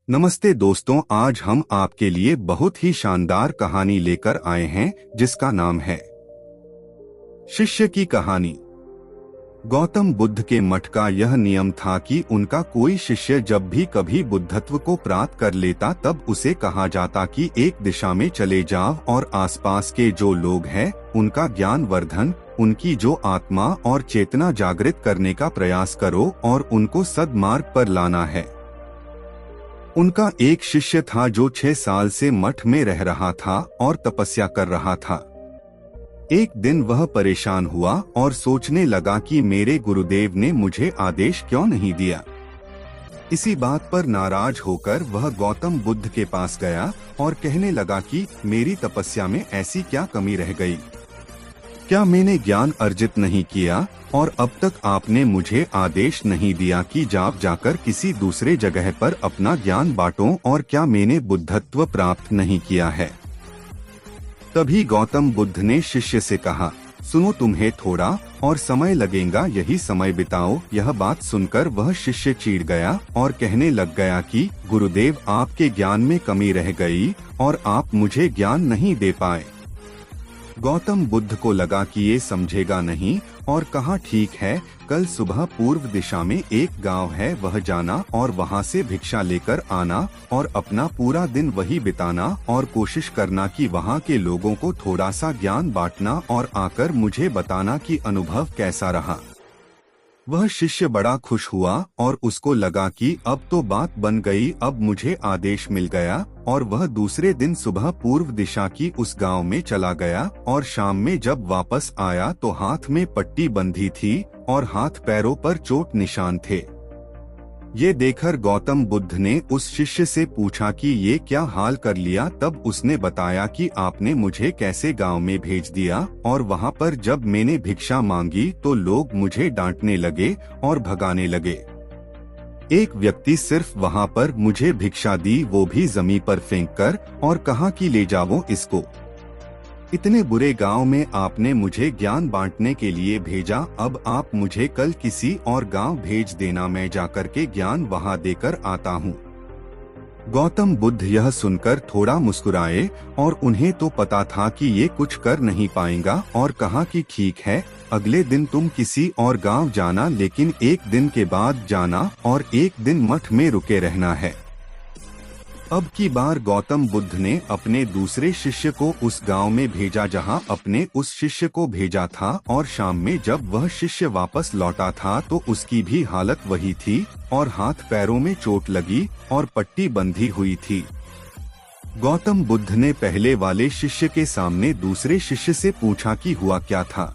नमस्ते दोस्तों, आज हम आपके लिए बहुत ही शानदार कहानी लेकर आए हैं जिसका नाम है शिष्य की कहानी। गौतम बुद्ध के मठ का यह नियम था कि उनका कोई शिष्य जब भी कभी बुद्धत्व को प्राप्त कर लेता तब उसे कहा जाता कि एक दिशा में चले जाओ और आसपास के जो लोग हैं उनका ज्ञान वर्धन, उनकी जो आत्मा और चेतना जागृत करने का प्रयास करो और उनको सद्मार्ग पर लाना है। उनका एक शिष्य था जो 6 साल से मठ में रह रहा था और तपस्या कर रहा था। एक दिन वह परेशान हुआ और सोचने लगा कि मेरे गुरुदेव ने मुझे आदेश क्यों नहीं दिया। इसी बात पर नाराज होकर वह गौतम बुद्ध के पास गया और कहने लगा कि मेरी तपस्या में ऐसी क्या कमी रह गई? क्या मैंने ज्ञान अर्जित नहीं किया और अब तक आपने मुझे आदेश नहीं दिया कि जाकर किसी दूसरे जगह पर अपना ज्ञान बांटो, और क्या मैंने बुद्धत्व प्राप्त नहीं किया है? तभी गौतम बुद्ध ने शिष्य से कहा, सुनो, तुम्हें थोड़ा और समय लगेगा, यही समय बिताओ। यह बात सुनकर वह शिष्य चिढ़ गया और कहने लग गया कि गुरुदेव, आपके ज्ञान में कमी रह गई और आप मुझे ज्ञान नहीं दे पाए। गौतम बुद्ध को लगा कि ये समझेगा नहीं और कहा, ठीक है, कल सुबह पूर्व दिशा में एक गांव है, वह जाना और वहां से भिक्षा लेकर आना और अपना पूरा दिन वही बिताना और कोशिश करना कि वहां के लोगों को थोड़ा सा ज्ञान बांटना और आकर मुझे बताना कि अनुभव कैसा रहा। वह शिष्य बड़ा खुश हुआ और उसको लगा कि अब तो बात बन गई, अब मुझे आदेश मिल गया, और वह दूसरे दिन सुबह पूर्व दिशा की उस गांव में चला गया और शाम में जब वापस आया तो हाथ में पट्टी बंधी थी और हाथ पैरों पर चोट निशान थे। ये देखकर गौतम बुद्ध ने उस शिष्य से पूछा कि ये क्या हाल कर लिया? तब उसने बताया कि आपने मुझे कैसे गांव में भेज दिया और वहां पर जब मैंने भिक्षा मांगी तो लोग मुझे डांटने लगे और भगाने लगे। एक व्यक्ति सिर्फ वहां पर मुझे भिक्षा दी, वो भी जमीन पर फेंककर, और कहा कि ले जाओ इसको। इतने बुरे गांव में आपने मुझे ज्ञान बांटने के लिए भेजा, अब आप मुझे कल किसी और गांव भेज देना, मैं जाकर के ज्ञान वहां देकर आता हूं। गौतम बुद्ध यह सुनकर थोड़ा मुस्कुराए और उन्हें तो पता था कि ये कुछ कर नहीं पाएगा, और कहा कि ठीक है, अगले दिन तुम किसी और गांव जाना, लेकिन एक दिन के बाद जाना और एक दिन मठ में रुके रहना है। अब की बार गौतम बुद्ध ने अपने दूसरे शिष्य को उस गांव में भेजा जहां अपने उस शिष्य को भेजा था, और शाम में जब वह शिष्य वापस लौटा था तो उसकी भी हालत वही थी और हाथ पैरों में चोट लगी और पट्टी बंधी हुई थी। गौतम बुद्ध ने पहले वाले शिष्य के सामने दूसरे शिष्य से पूछा कि हुआ क्या था।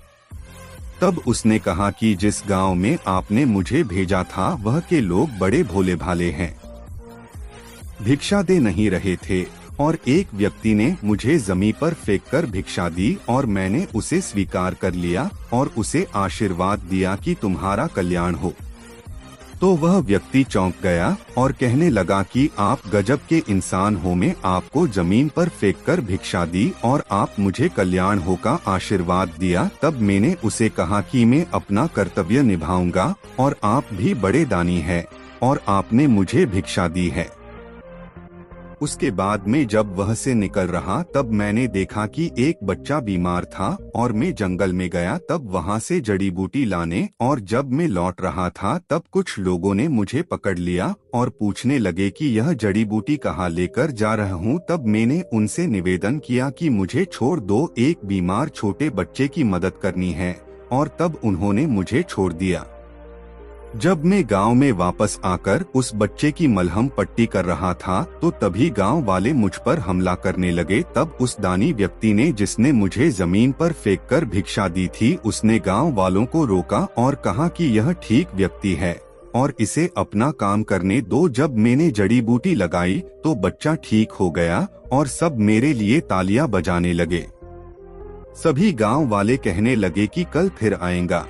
तब उसने कहा कि जिस गांव में आपने मुझे भेजा था वह के लोग बड़े भोले भाले हैं, भिक्षा दे नहीं रहे थे, और एक व्यक्ति ने मुझे जमीन पर फेंककर भिक्षा दी और मैंने उसे स्वीकार कर लिया और उसे आशीर्वाद दिया कि तुम्हारा कल्याण हो। तो वह व्यक्ति चौंक गया और कहने लगा कि आप गजब के इंसान हो, मैं आपको जमीन पर फेंककर भिक्षा दी और आप मुझे कल्याण हो का आशीर्वाद दिया। तब मैंने उसे कहा कि मैं अपना कर्तव्य निभाऊंगा और आप भी बड़े दानी हैं और आपने मुझे भिक्षा दी है। उसके बाद में जब वह से निकल रहा तब मैंने देखा कि एक बच्चा बीमार था और मैं जंगल में गया तब वहां से जड़ी बूटी लाने, और जब मैं लौट रहा था तब कुछ लोगों ने मुझे पकड़ लिया और पूछने लगे कि यह जड़ी बूटी कहाँ लेकर जा रहा हूँ। तब मैंने उनसे निवेदन किया कि मुझे छोड़ दो, एक बीमार छोटे बच्चे की मदद करनी है, और तब उन्होंने मुझे छोड़ दिया। जब मैं गांव में वापस आकर उस बच्चे की मलहम पट्टी कर रहा था तो तभी गांव वाले मुझ पर हमला करने लगे। तब उस दानी व्यक्ति ने, जिसने मुझे जमीन पर फेंककर भिक्षा दी थी, उसने गांव वालों को रोका और कहा कि यह ठीक व्यक्ति है और इसे अपना काम करने दो। जब मैंने जड़ी बूटी लगाई तो बच्चा ठीक हो गया और सब मेरे लिए तालियां बजाने लगे। सभी गांव वाले कहने लगे कि कल फिर आएगा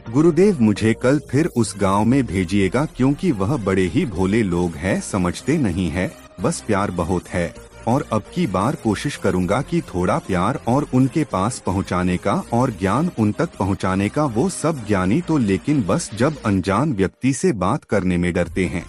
गुरुदेव, मुझे कल फिर उस गांव में भेजिएगा, क्योंकि वह बड़े ही भोले लोग हैं, समझते नहीं है, बस प्यार बहुत है, और अब की बार कोशिश करूंगा कि थोड़ा प्यार और उनके पास पहुंचाने का और ज्ञान उन तक पहुंचाने का। वो सब ज्ञानी तो लेकिन बस जब अनजान व्यक्ति से बात करने में डरते हैं।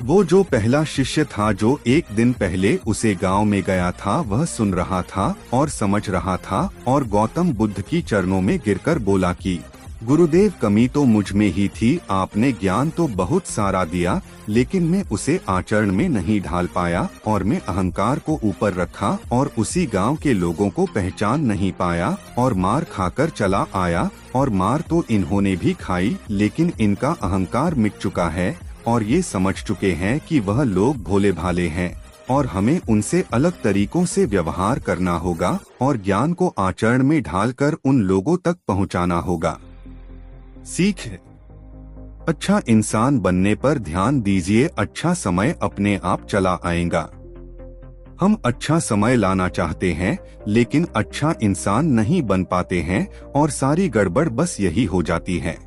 वो जो पहला शिष्य था जो एक दिन पहले उसे गांव में गया था, वह सुन रहा था और समझ रहा था और गौतम बुद्ध की चरणों में गिरकर बोला कि गुरुदेव, कमी तो मुझ में ही थी। आपने ज्ञान तो बहुत सारा दिया, लेकिन मैं उसे आचरण में नहीं ढाल पाया और मैं अहंकार को ऊपर रखा और उसी गांव के लोगों को पहचान नहीं पाया और मार खाकर चला आया। और मार तो इन्होंने भी खाई, लेकिन इनका अहंकार मिट चुका है और ये समझ चुके हैं कि वह लोग भोले भाले हैं और हमें उनसे अलग तरीकों से व्यवहार करना होगा और ज्ञान को आचरण में ढालकर उन लोगों तक पहुंचाना होगा। सीख: अच्छा इंसान बनने पर ध्यान दीजिए, अच्छा समय अपने आप चला आएगा। हम अच्छा समय लाना चाहते हैं, लेकिन अच्छा इंसान नहीं बन पाते हैं और सारी गड़बड़ बस यही हो जाती है।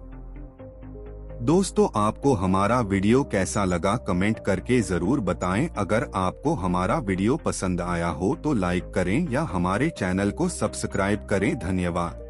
दोस्तों, आपको हमारा वीडियो कैसा लगा कमेंट करके जरूर बताएं। अगर आपको हमारा वीडियो पसंद आया हो तो लाइक करें या हमारे चैनल को सब्सक्राइब करें। धन्यवाद।